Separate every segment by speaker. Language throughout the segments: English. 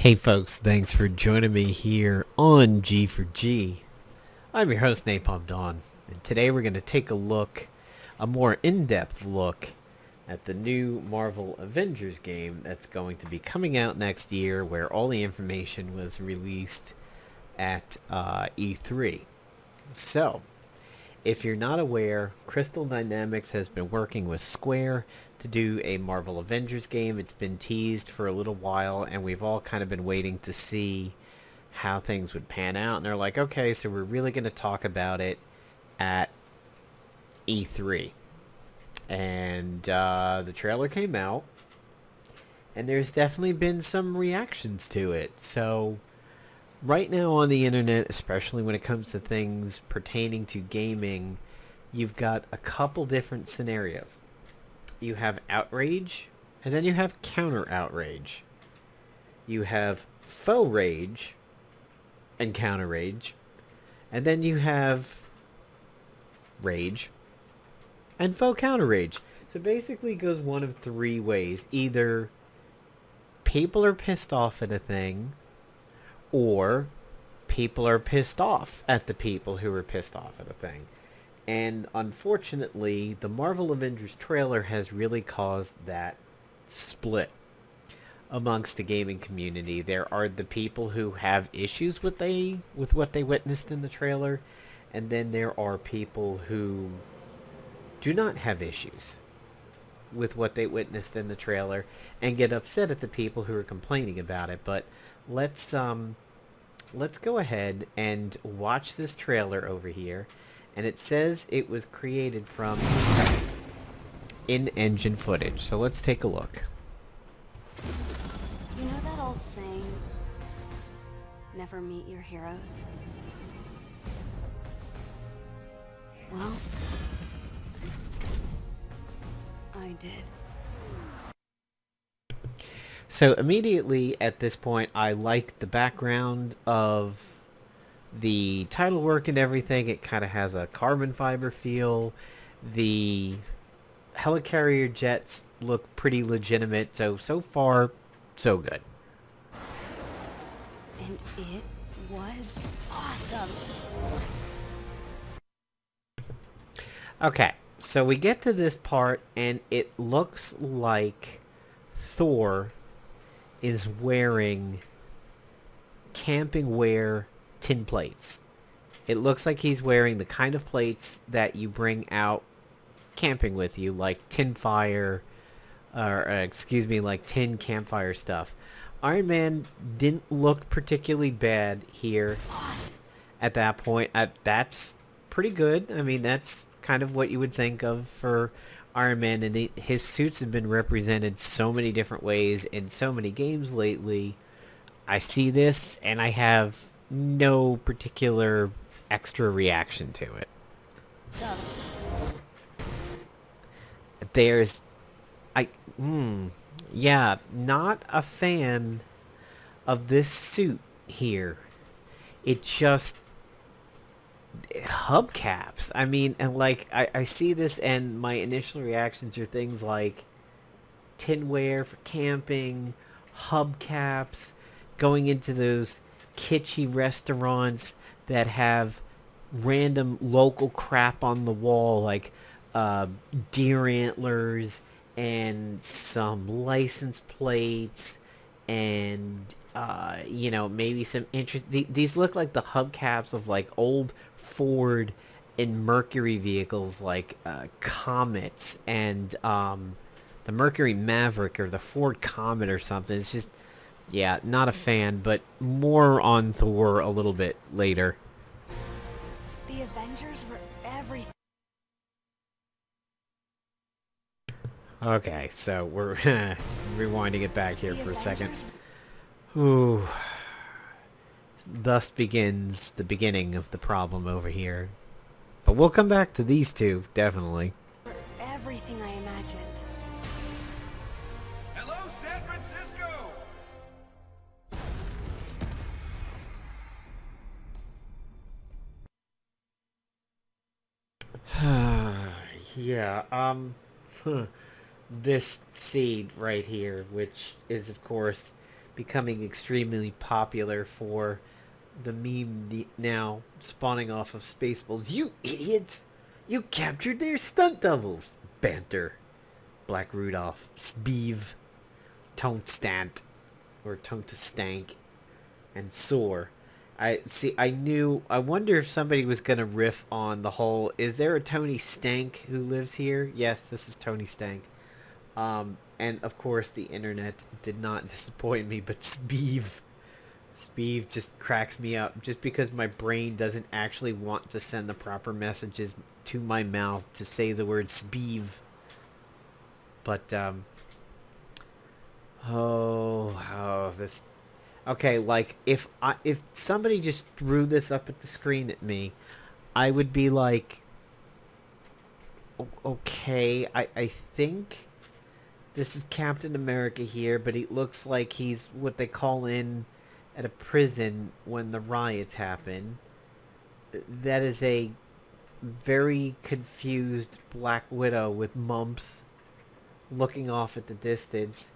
Speaker 1: Hey folks, thanks for joining me here on G for G. I'm your host Napalm Dawn, and today we're going to take a more in-depth look at the new Marvel Avengers game that's going to be coming out next year, where all the information was released at E3. So, if you're not aware, Crystal Dynamics has been working with Square to do a Marvel Avengers game. It's been teased for a little while, and we've all kind of been waiting to see how things would pan out. And they're like, okay, so we're really going to talk about it at E3. And the trailer came out, and there's definitely been some reactions to it. So right now on the internet, especially when it comes to things pertaining to gaming, you've got a couple different scenarios. You have outrage, and then you have counter outrage. You have faux rage and counter rage, and then you have rage and faux counter rage. So basically it goes one of three ways. Either people are pissed off at a thing, or people are pissed off at the people who are pissed off at a thing. And unfortunately, the Marvel Avengers trailer has really caused that split amongst the gaming community. There are the people who have issues with what they witnessed in the trailer, and then there are people who do not have issues with what they witnessed in the trailer and get upset at the people who are complaining about it. But let's go ahead and watch this trailer over here. And it says it was created from in-engine footage. So let's take a look.
Speaker 2: You know that old saying, never meet your heroes? Well, I did.
Speaker 1: So immediately at this point, I like the background of the title work and everything. It kind of has a carbon fiber feel. The helicarrier jets look pretty legitimate. So far, so good.
Speaker 2: And it was awesome.
Speaker 1: Okay, so we get to this part, and it looks like Thor is wearing camping wear tin plates. It looks like he's wearing the kind of plates that you bring out camping with you, like tin fire, or like tin campfire stuff. Iron Man didn't look particularly bad here at that point. That's pretty good. I mean, that's kind of what you would think of for Iron Man, and his suits have been represented so many different ways in so many games lately. I see this, and I have no particular extra reaction to it.
Speaker 2: So,
Speaker 1: There's, yeah, not a fan of this suit here. It just, hubcaps. I mean, and like, I see this, and my initial reactions are things like tinware for camping, hubcaps, going into those kitschy restaurants that have random local crap on the wall, like deer antlers and some license plates, and maybe some interest. These look like the hubcaps of like old Ford and Mercury vehicles, like Comets and the Mercury Maverick or the Ford Comet or something. It's just, yeah, not a fan, but more on Thor a little bit later.
Speaker 2: the Avengers were everything.
Speaker 1: Okay, so we're rewinding it back here
Speaker 2: The
Speaker 1: for a second.
Speaker 2: Avengers
Speaker 1: Ooh. Thus begins the beginning of the problem over here. But we'll come back to these two, definitely.
Speaker 2: were everything I imagined.
Speaker 3: Hello, San Francisco!
Speaker 1: Yeah, this seed right here, which is, of course, becoming extremely popular for the meme now spawning off of Spaceballs. You idiots! You captured their stunt doubles! Banter. Black Rudolph. Speeve. Tonkstant. Or Tonkastank. And Soar. I wonder if somebody was going to riff on the whole, is there a Tony Stank who lives here? Yes, this is Tony Stank. And of course the internet did not disappoint me, but Speeve just cracks me up just because my brain doesn't actually want to send the proper messages to my mouth to say the word Speeve. But, this... Okay, like, if somebody just threw this up at the screen at me, I would be like, okay, I think this is Captain America here, but it looks like he's what they call in at a prison when the riots happen. That is a very confused Black Widow with mumps looking off at the distance.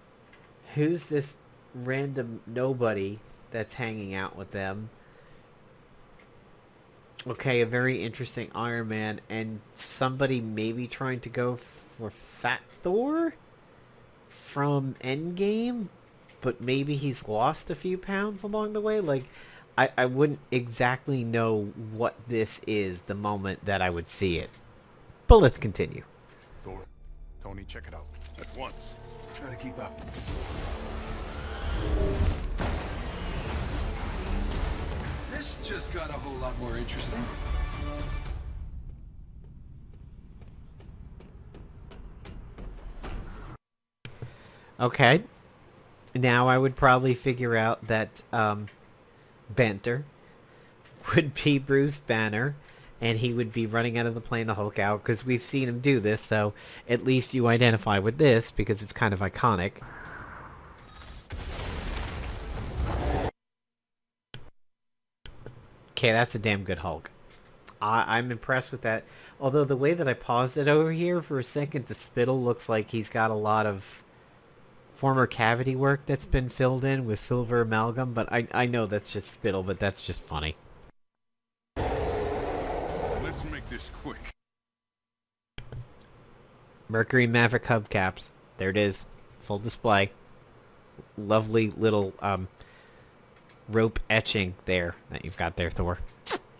Speaker 1: Who's this random nobody that's hanging out with them? Okay, a very interesting Iron Man, and somebody maybe trying to go for Fat Thor from Endgame, but maybe he's lost a few pounds along the way. Like, I wouldn't exactly know what this is the moment that I would see it. But let's continue.
Speaker 3: Thor, Tony, check it out. At once. Try to keep up. This just got a whole lot more interesting.
Speaker 1: Okay. Now I would probably figure out that Banter would be Bruce Banner, and he would be running out of the plane to Hulk out, because we've seen him do this, so at least you identify with this, because it's kind of iconic. Okay, that's a damn good Hulk. I'm impressed with that. Although the way that I paused it over here for a second, the spittle looks like he's got a lot of former cavity work that's been filled in with silver amalgam, but I know that's just spittle, but that's just funny.
Speaker 3: Let's make this quick.
Speaker 1: Mercury Maverick hubcaps. There it is. Full display. Lovely little rope etching there that you've got there, Thor.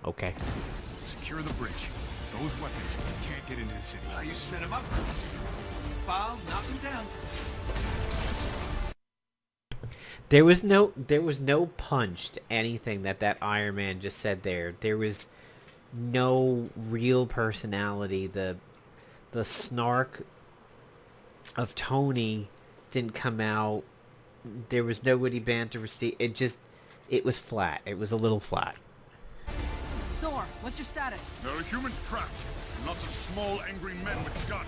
Speaker 1: Okay.
Speaker 3: Secure the bridge. Those weapons can't get into the city. You set him up. Foul, knock him down.
Speaker 1: There was no punch to anything that Iron Man just said there. There was no real personality. The snark of Tony didn't come out. There was no witty banter. It was flat. It was a little flat.
Speaker 4: Thor, what's your status?
Speaker 3: There are humans trapped. Lots of small, angry men with guns.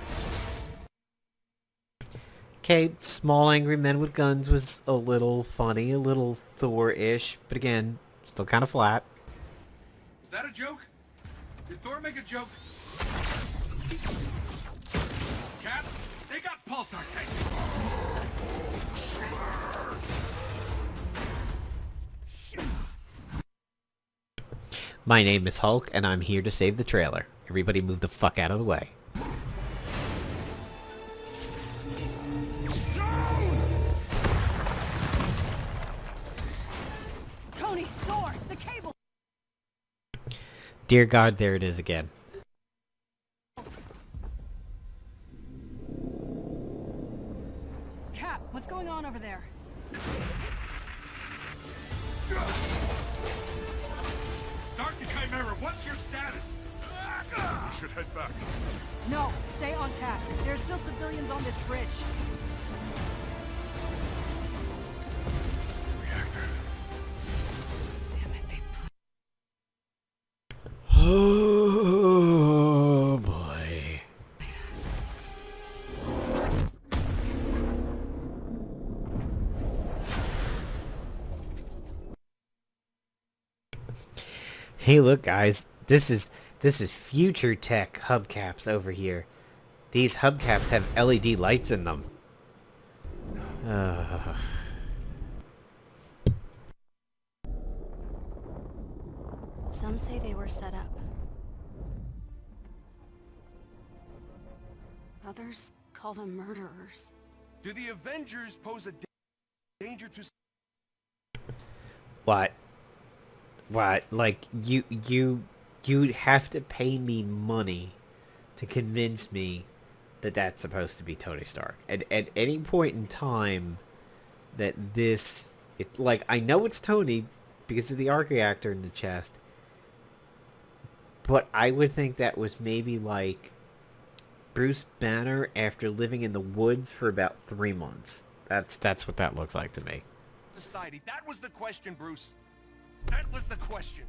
Speaker 1: Okay, small angry men with guns was a little funny, a little Thor-ish, but again, still kind of flat.
Speaker 3: Is that a joke? Did Thor make a joke? Cap, they got pulsar tanks.
Speaker 1: My name is Hulk, and I'm here to save the trailer. Everybody move the fuck out of the way.
Speaker 4: Tony, Thor, the cable!
Speaker 1: Dear God, there it is again.
Speaker 4: Cap, what's going on over there?
Speaker 3: Start the Chimera. What's your status? We should head back.
Speaker 4: No, stay on task. There are still civilians on this bridge.
Speaker 3: Reactor.
Speaker 4: Damn it, they
Speaker 1: Oh boy.
Speaker 4: played us.
Speaker 1: Hey, look, guys. This is future tech hubcaps over here. These hubcaps have LED lights in them.
Speaker 2: Some say they were set up. Others call them murderers.
Speaker 3: Do the Avengers pose a danger to...
Speaker 1: What? What? Like, you'd have to pay me money to convince me that that's supposed to be Tony Stark. At any point in time that this... It's like, I know it's Tony because of the arc reactor in the chest. But I would think that was maybe like Bruce Banner after living in the woods for about 3 months. That's what that looks like to me.
Speaker 3: Society. That was the question, Bruce. That was the question.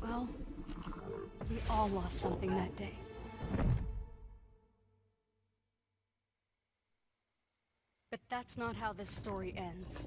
Speaker 2: Well, we all lost something that day. But that's not how this story ends.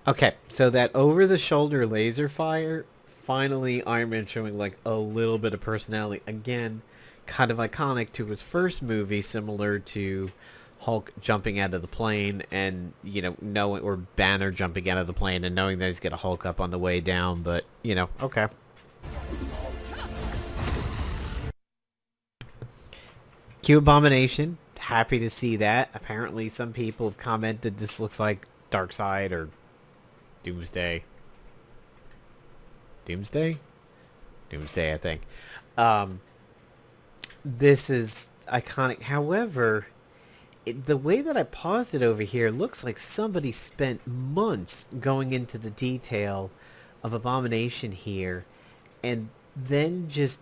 Speaker 1: Okay, so that over-the-shoulder laser fire, finally Iron Man showing like a little bit of personality. Again, kind of iconic to his first movie, similar to Hulk jumping out of the plane and, you know, knowing, or Banner jumping out of the plane and knowing that he's going to Hulk up on the way down, but, you know, okay. Q Abomination, happy to see that. Apparently some people have commented this looks like Darkseid or Doomsday. Doomsday, I think. This is iconic. However, the way that I paused it over here looks like somebody spent months going into the detail of Abomination here, and then just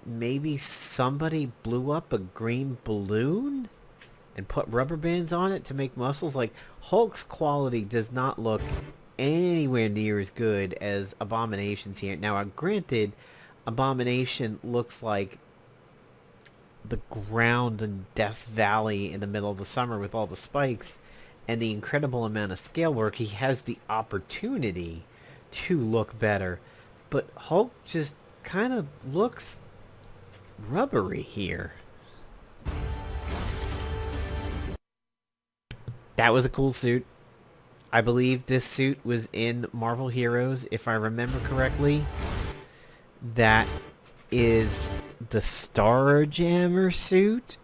Speaker 1: maybe somebody blew up a green balloon and put rubber bands on it to make muscles. Like, Hulk's quality does not look anywhere near as good as Abomination's here. Now, granted, Abomination looks like the ground in Death Valley in the middle of the summer with all the spikes and the incredible amount of scale work. He has the opportunity to look better, but Hulk just kind of looks rubbery here. That was a cool suit. I believe this suit was in Marvel Heroes, if I remember correctly. That is the Starjammer suit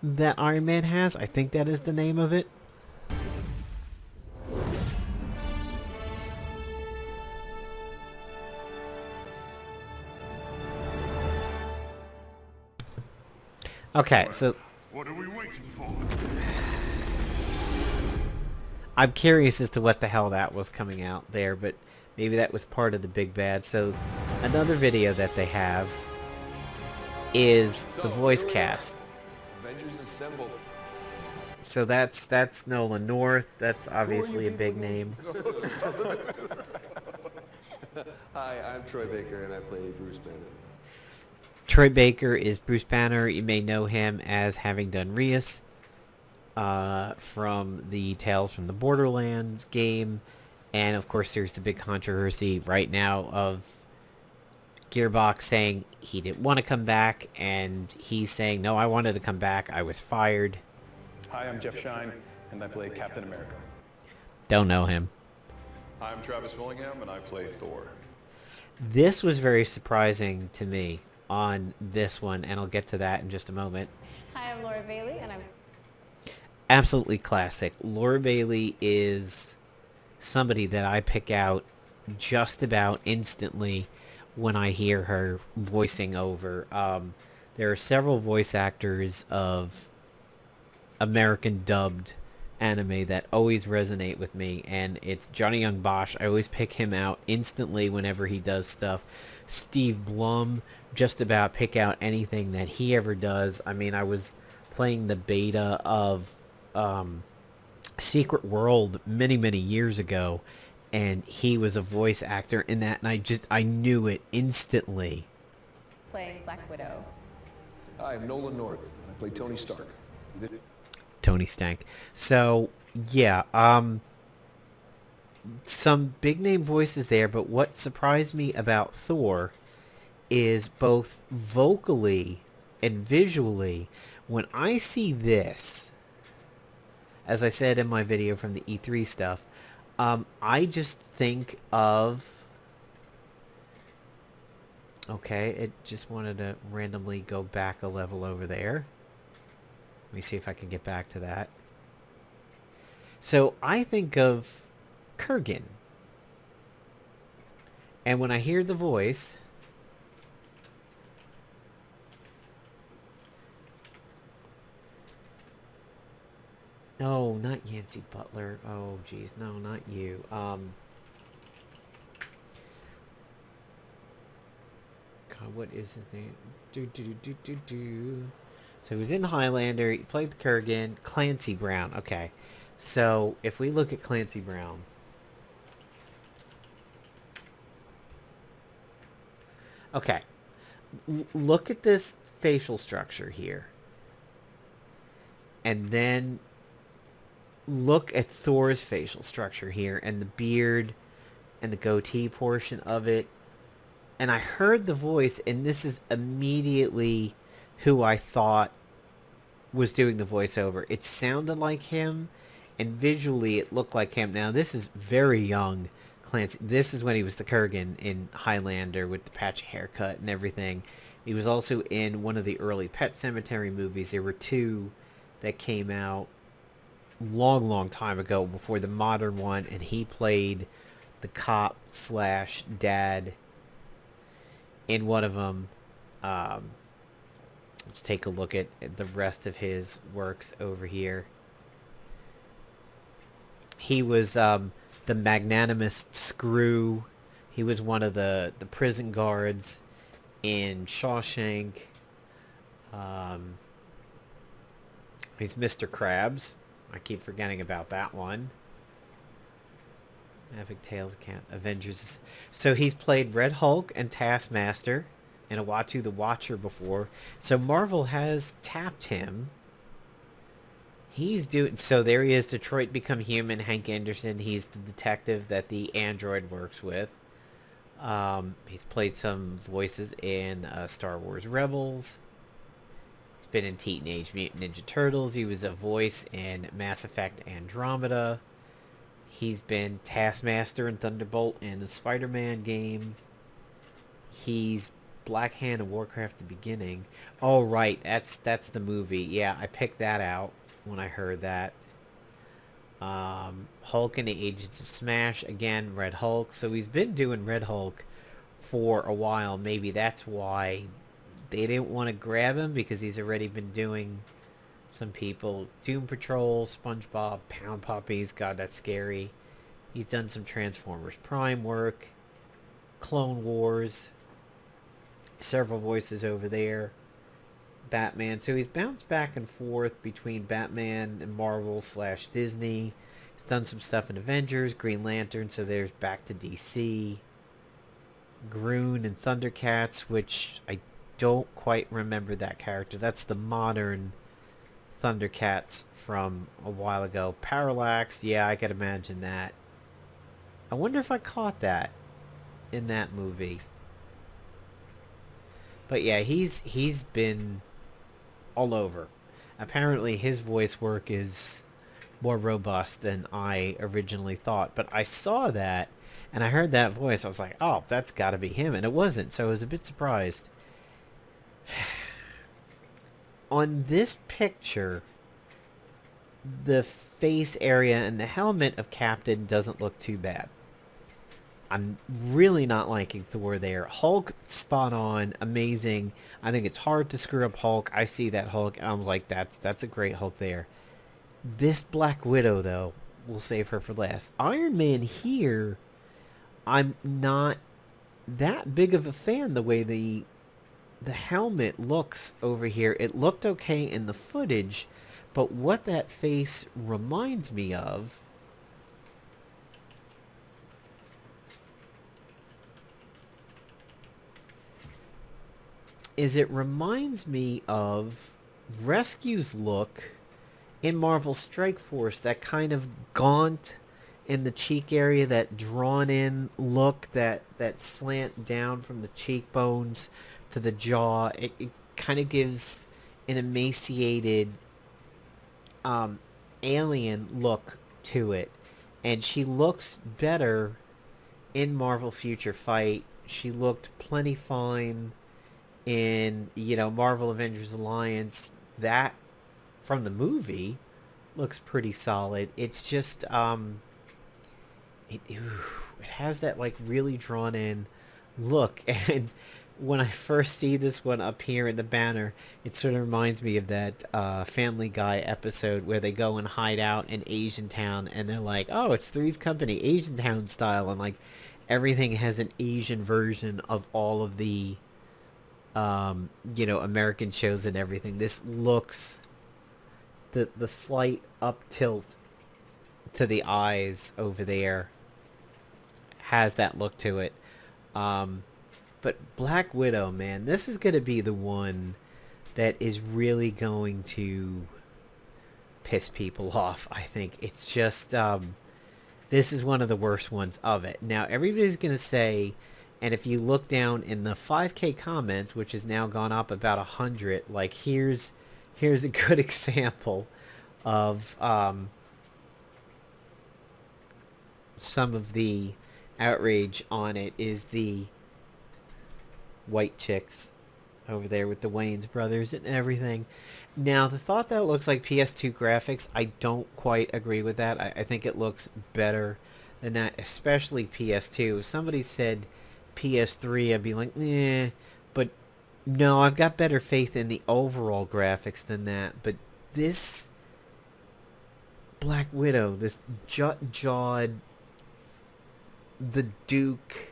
Speaker 1: that Iron Man has. I think that is the name of it. Okay, so
Speaker 3: What are we waiting for?
Speaker 1: I'm curious as to what the hell that was coming out there, but maybe that was part of the big bad. So another video that they have is the voice cast.
Speaker 5: Avengers assembled.
Speaker 1: So that's Nolan North. That's obviously a big name.
Speaker 5: Hi, I'm Troy Baker and I play Bruce Banner.
Speaker 1: Troy Baker is Bruce Banner. You may know him as having done Rias from the Tales from the Borderlands game. And of course there's the big controversy right now of Gearbox saying he didn't want to come back, and he's saying, no, I wanted to come back, I was fired.
Speaker 6: Hi, I'm Jeff Shine, and I play Captain America.
Speaker 1: Don't know him.
Speaker 7: I'm Travis Willingham, and I play Thor.
Speaker 1: This was very surprising to me on this one, and I'll get to that in just a moment.
Speaker 8: Hi, I'm Laura Bailey, and I'm...
Speaker 1: Absolutely classic. Laura Bailey is somebody that I pick out just about instantly when I hear her voicing over. There are several voice actors of American dubbed anime that always resonate with me, and it's Johnny Young Bosch. I always pick him out instantly whenever he does stuff. Steve Blum, just about pick out anything that he ever does. I mean, I was playing the beta of Secret World many years ago, and he was a voice actor in that, and I knew it instantly.
Speaker 8: playing Black Widow.
Speaker 5: Hi, I'm Nolan North, and I play Tony Stark.
Speaker 1: Tony Stank. So, yeah, some big name voices there, but what surprised me about Thor is both vocally and visually, when I see this as I said in my video from the E3 stuff, I just think of... Okay, it just wanted to randomly go back a level over there. Let me see if I can get back to that. So I think of Kurgan. And when I hear the voice... No, not Yancey Butler. Oh, geez. No, not you. God, what is his name? So he was in Highlander. He played the Kurgan. Clancy Brown. Okay. So if we look at Clancy Brown... Okay. Look at this facial structure here. And then look at Thor's facial structure here, and the beard and the goatee portion of it. And I heard the voice, and this is immediately who I thought was doing the voiceover. It sounded like him, and visually it looked like him. Now, this is very young Clancy. This is when he was the Kurgan in Highlander with the patchy haircut and everything. He was also in one of the early Pet Sematary movies. There were two that came out long time ago before the modern one, and he played the cop slash dad in one of them. Let's take a look at the rest of his works over here. He was the magnanimous Screw. He was one of the prison guards in Shawshank. He's Mr. Krabs. I keep forgetting about that one. Epic Tales account. Avengers. So he's played Red Hulk and Taskmaster and Uatu the Watcher before. So Marvel has tapped him. He's doing... So there he is. Detroit Become Human. Hank Anderson. He's the detective that the android works with. He's played some voices in Star Wars Rebels. He's been in Teenage Mutant Ninja Turtles. He was a voice in Mass Effect Andromeda. He's been Taskmaster and Thunderbolt in the Spider-Man game. He's Black Hand in Warcraft: The Beginning. Oh, right. That's the movie. Yeah, I picked that out when I heard that. Hulk and the Agents of Smash. Again, Red Hulk. So he's been doing Red Hulk for a while. Maybe that's why they didn't want to grab him, because he's already been doing some people. Doom Patrol, SpongeBob, Pound Puppies. God, that's scary. He's done some Transformers Prime work. Clone Wars. Several voices over there. Batman. So he's bounced back and forth between Batman and Marvel / Disney. He's done some stuff in Avengers, Green Lantern, so there's back to DC. Groon and Thundercats, which I don't quite remember that character. That's the modern Thundercats from a while ago. Parallax, yeah, I could imagine that. I wonder if I caught that in that movie. But yeah, he's been all over. Apparently his voice work is more robust than I originally thought. But I saw that, and I heard that voice. I was like, oh, that's got to be him. And it wasn't, so I was a bit surprised. On this picture, the face area and the helmet of Captain doesn't look too bad. I'm really not liking Thor there. Hulk, spot on, amazing. I think it's hard to screw up Hulk. I see that Hulk, and I'm like, that's a great Hulk there. This Black Widow, though, we'll save her for last. Iron Man here, I'm not that big of a fan the way the helmet looks over here. It looked okay in the footage, but what that face reminds me of is it reminds me of Rescue's look in Marvel Strike Force, that kind of gaunt in the cheek area, that drawn in look, that slant down from the cheekbones to the jaw. It kind of gives an emaciated alien look to it. And she looks better in Marvel Future Fight. She looked plenty fine in, Marvel Avengers Alliance. That, from the movie, looks pretty solid. It's just, it has that, like, really drawn in look. And when I first see this one up here in the banner, it sort of reminds me of that Family Guy episode where they go and hide out in Asian Town, and they're like, oh, it's Three's Company, Asian Town style, and, like, everything has an Asian version of all of the, American shows and everything. This looks, the slight up tilt to the eyes over there has that look to it. But Black Widow, man, this is going to be the one that is really going to piss people off, I think. It's just, this is one of the worst ones of it. Now, everybody's going to say, and if you look down in the 5K comments, which has now gone up about 100, like, here's a good example of some of the outrage on it is the white chicks over there with the Wayans brothers and everything. Now, the thought that it looks like PS2 graphics, I don't quite agree with that. I think it looks better than that, especially PS2. If somebody said PS3, I'd be like, eh. But no, I've got better faith in the overall graphics than that. But this Black Widow, this jawed, the Duke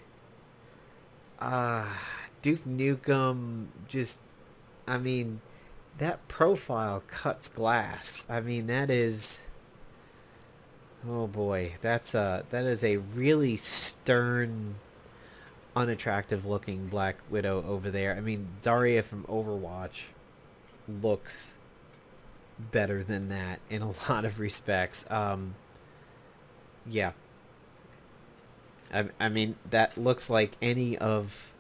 Speaker 1: Nukem, just, I mean, that profile cuts glass. I mean, that is, oh boy, that is a really stern, unattractive looking Black Widow over there. I mean, Zarya from Overwatch looks better than that in a lot of respects. Yeah. I mean, that looks like any of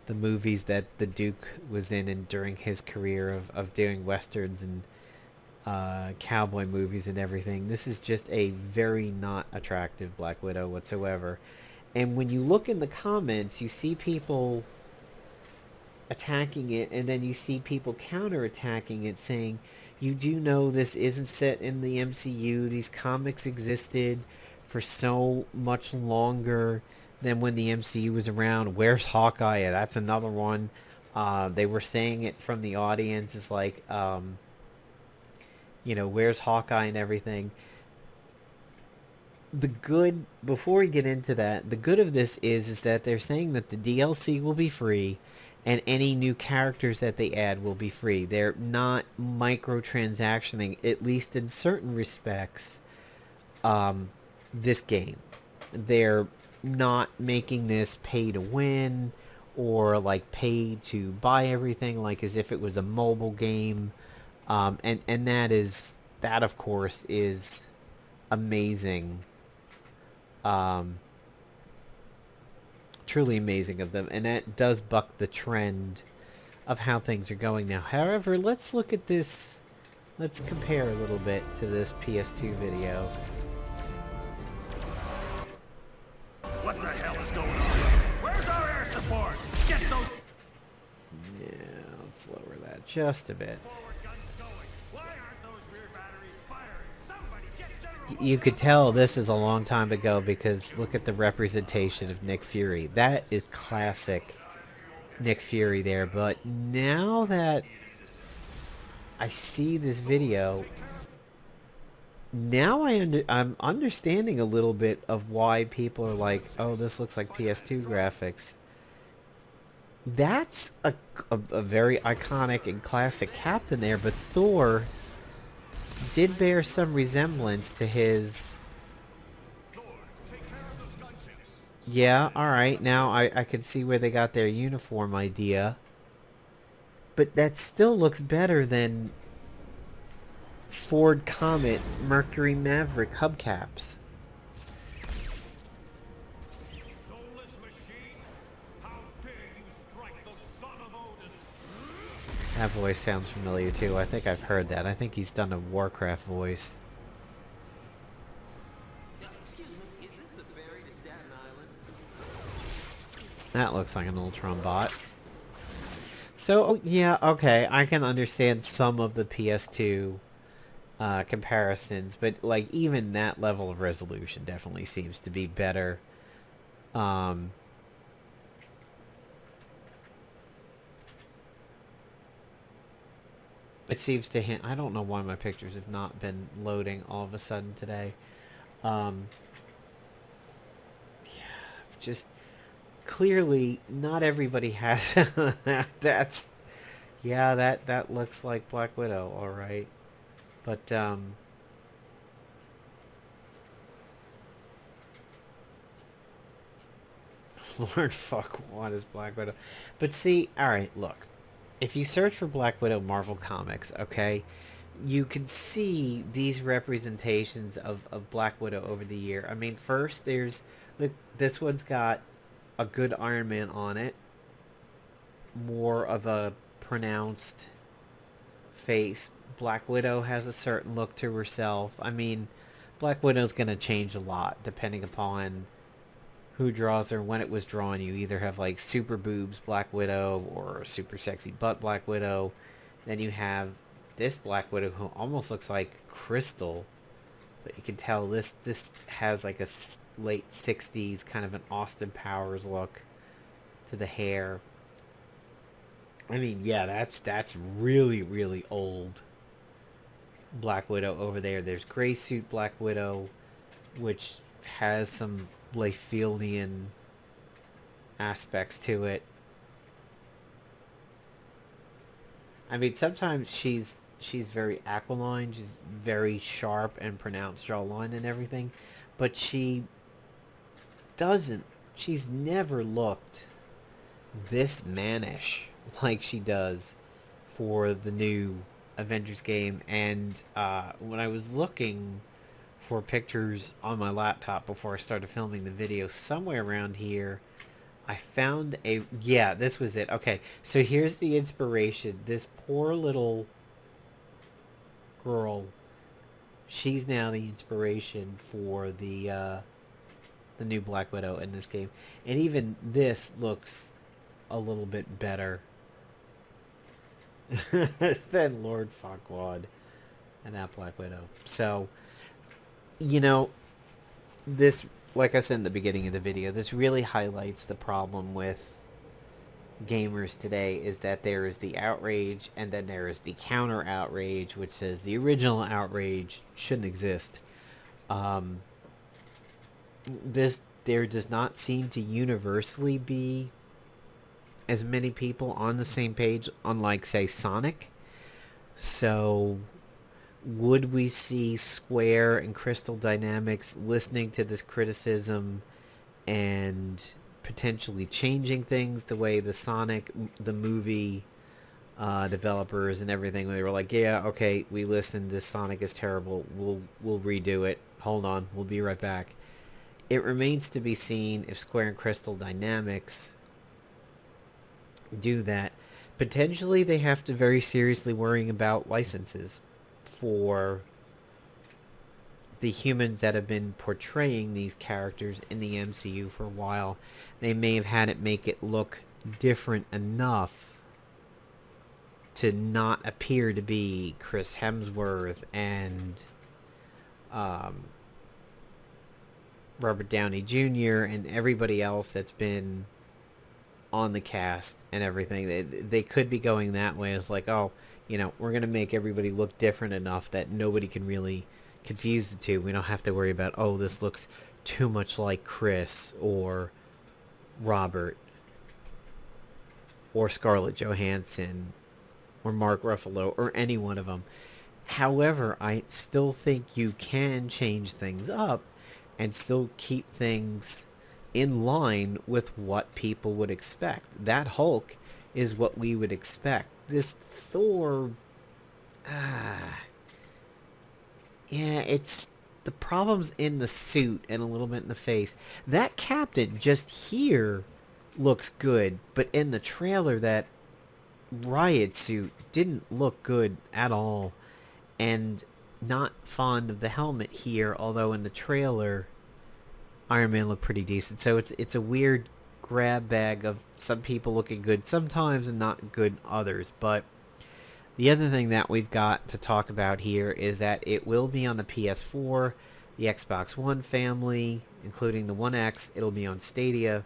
Speaker 1: the movies that the Duke was in and during his career of doing westerns and cowboy movies and everything. This is just a very not attractive Black Widow whatsoever. And when you look in the comments, you see people attacking it, and then you see people counterattacking it, saying, you do know this isn't set in the MCU. These comics existed for so much longer than when the MCU was around. Where's Hawkeye? That's another one. They were saying it from the audience. It's like, where's Hawkeye and everything. The good, before we get into that, the good of this is that they're saying that the DLC will be free and any new characters that they add will be free. They're not microtransactioning, at least in certain respects, this game. They're not making this pay to win or like pay to buy everything, like as if it was a mobile game. And that of course is amazing. Truly amazing of them, and that does buck the trend of how things are going now. However, let's look at this. Let's compare a little bit to this PS2 video.
Speaker 3: What the hell is going on? Where's our air support? Get those
Speaker 1: Yeah, let's lower that just a bit.
Speaker 3: forward guns going. Why aren't those rear batteries firing? Somebody get General.
Speaker 1: You could tell this is a long time ago because look at the representation of Nick Fury. That is classic Nick Fury there. But now that I see this video, now I'm understanding a little bit of why people are like, oh, this looks like PS2 graphics. That's a very iconic and classic Captain there, but Thor did bear some resemblance to his... Yeah, alright, now I can see where they got their uniform idea. But that still looks better than Ford Comet Mercury Maverick hubcaps.
Speaker 3: Soulless machine, how dare you strike the son of Odin?
Speaker 1: That voice sounds familiar too. I think I've heard that. I think he's done a Warcraft voice.
Speaker 9: Excuse me, is this the ferry to Staten Island?
Speaker 1: That looks like an Ultron bot. So, oh, yeah, okay, I can understand some of the PS2 comparisons, but like even that level of resolution definitely seems to be better. It seems to hint. I don't know why my pictures have not been loading all of a sudden today. Yeah, just clearly not everybody has that's yeah, that looks like Black Widow, all right. But Lord fuck what is Black Widow. But see, all right, look. If you search for Black Widow Marvel Comics, okay, you can see these representations of Black Widow over the year. I mean, first there's this one's got a good Iron Man on it, more of a pronounced face. Black Widow has a certain look to herself. I mean, Black Widow's gonna change a lot depending upon who draws her, when it was drawn. You either have like super boobs Black Widow or super sexy butt Black Widow. Then you have this Black Widow who almost looks like Crystal, but you can tell this has like a late 60s kind of an Austin Powers look to the hair. I mean, yeah, that's really, really old Black Widow over there. There's Gray Suit Black Widow, which has some Layfieldian aspects to it. I mean, sometimes she's very aquiline, she's very sharp and pronounced jawline and everything, but she's never looked this mannish like she does for the new Avengers game. And when I was looking for pictures on my laptop before I started filming the video, somewhere around here I found yeah, this was it. Okay, so here's the inspiration. This poor little girl, she's now the inspiration for the new Black Widow in this game. And even this looks a little bit better than Lord Farquaad and that Black Widow. So, you know, this, like I said in the beginning of the video, this really highlights the problem with gamers today, is that there is the outrage and then there is the counter outrage, which says the original outrage shouldn't exist. There does not seem to universally be as many people on the same page, unlike, say, Sonic. So would we see Square and Crystal Dynamics listening to this criticism and potentially changing things the way the Sonic, the movie developers and everything, they were like, yeah, okay, we listened, this Sonic is terrible, we'll redo it, hold on, we'll be right back. It remains to be seen if Square and Crystal Dynamics do that. Potentially they have to very seriously worrying about licenses for the humans that have been portraying these characters in the MCU for a while. They may have had it make it look different enough to not appear to be Chris Hemsworth and Robert Downey Jr. and everybody else that's been on the cast and everything. They could be going that way, as like, oh, you know, we're going to make everybody look different enough that nobody can really confuse the two. We don't have to worry about, oh, this looks too much like Chris or Robert or Scarlett Johansson or Mark Ruffalo or any one of them. However, I still think you can change things up and still keep things in line with what people would expect. That Hulk is what we would expect. This Thor, yeah, it's the problems in the suit and a little bit in the face. That Captain just here looks good, but in the trailer that riot suit didn't look good at all, and not fond of the helmet here, although in the trailer Iron Man looked pretty decent. So it's a weird grab bag of some people looking good sometimes and not good others. But the other thing that we've got to talk about here is that it will be on the PS4, the Xbox One family, including the One X. It'll be on Stadia,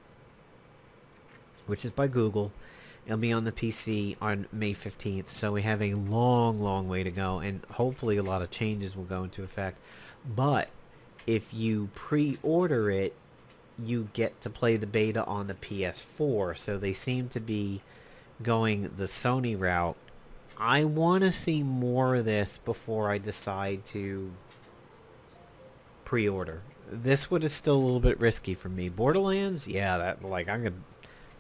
Speaker 1: which is by Google. It'll be on the PC on May 15th, so we have a long, long way to go, and hopefully a lot of changes will go into effect. But if you pre-order it, you get to play the beta on the PS4, so they seem to be going the Sony route. I want to see more of this before I decide to pre-order. This one is still a little bit risky for me. Borderlands, yeah, that I'm gonna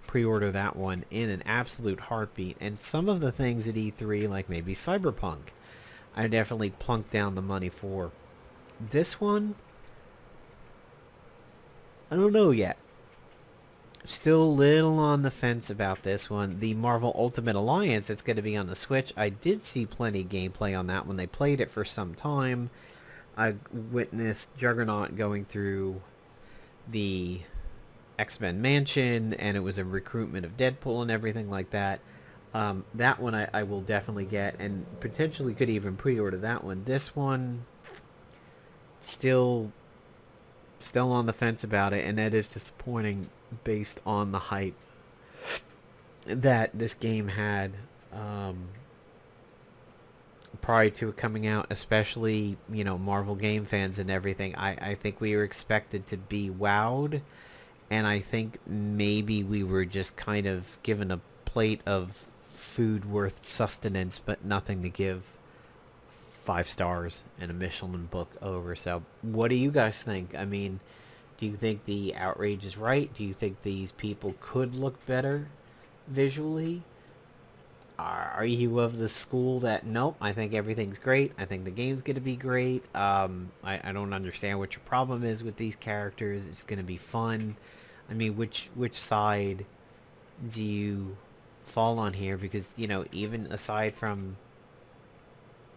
Speaker 1: pre-order that one in an absolute heartbeat. And some of the things at E3, like maybe Cyberpunk, I definitely plunked down the money for. This one, I don't know yet. Still a little on the fence about this one. The Marvel Ultimate Alliance, it's going to be on the Switch. I did see plenty of gameplay on that when they played it for some time. I witnessed Juggernaut going through the X-Men mansion, and it was a recruitment of Deadpool and everything like that. That one I will definitely get, and potentially could even pre-order that one. This one, still on the fence about it, and that is disappointing based on the hype that this game had prior to it coming out, especially, you know, Marvel game fans and everything. I think we were expected to be wowed, and I think maybe we were just kind of given a plate of food worth sustenance, but nothing to give 5 stars and a Michelin book over. So what do you guys think? I mean, do you think the outrage is right? Do you think these people could look better visually? Are you of the school that, nope, I think everything's great, I think the game's going to be great, I don't understand what your problem is with these characters, it's going to be fun? I mean, which side do you fall on here? Because, you know, even aside from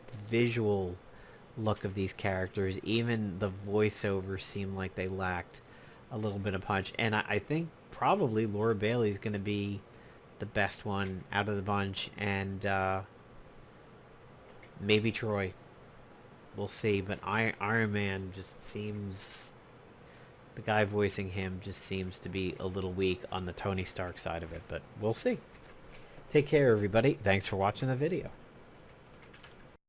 Speaker 1: the visual look of these characters, even the voiceovers seem like they lacked a little bit of punch. And I think probably Laura Bailey is going to be the best one out of the bunch, and maybe Troy. We'll see. But Iron Man just seems, the guy voicing him just seems to be a little weak on the Tony Stark side of it. But we'll see. Take care, everybody. Thanks for watching the video.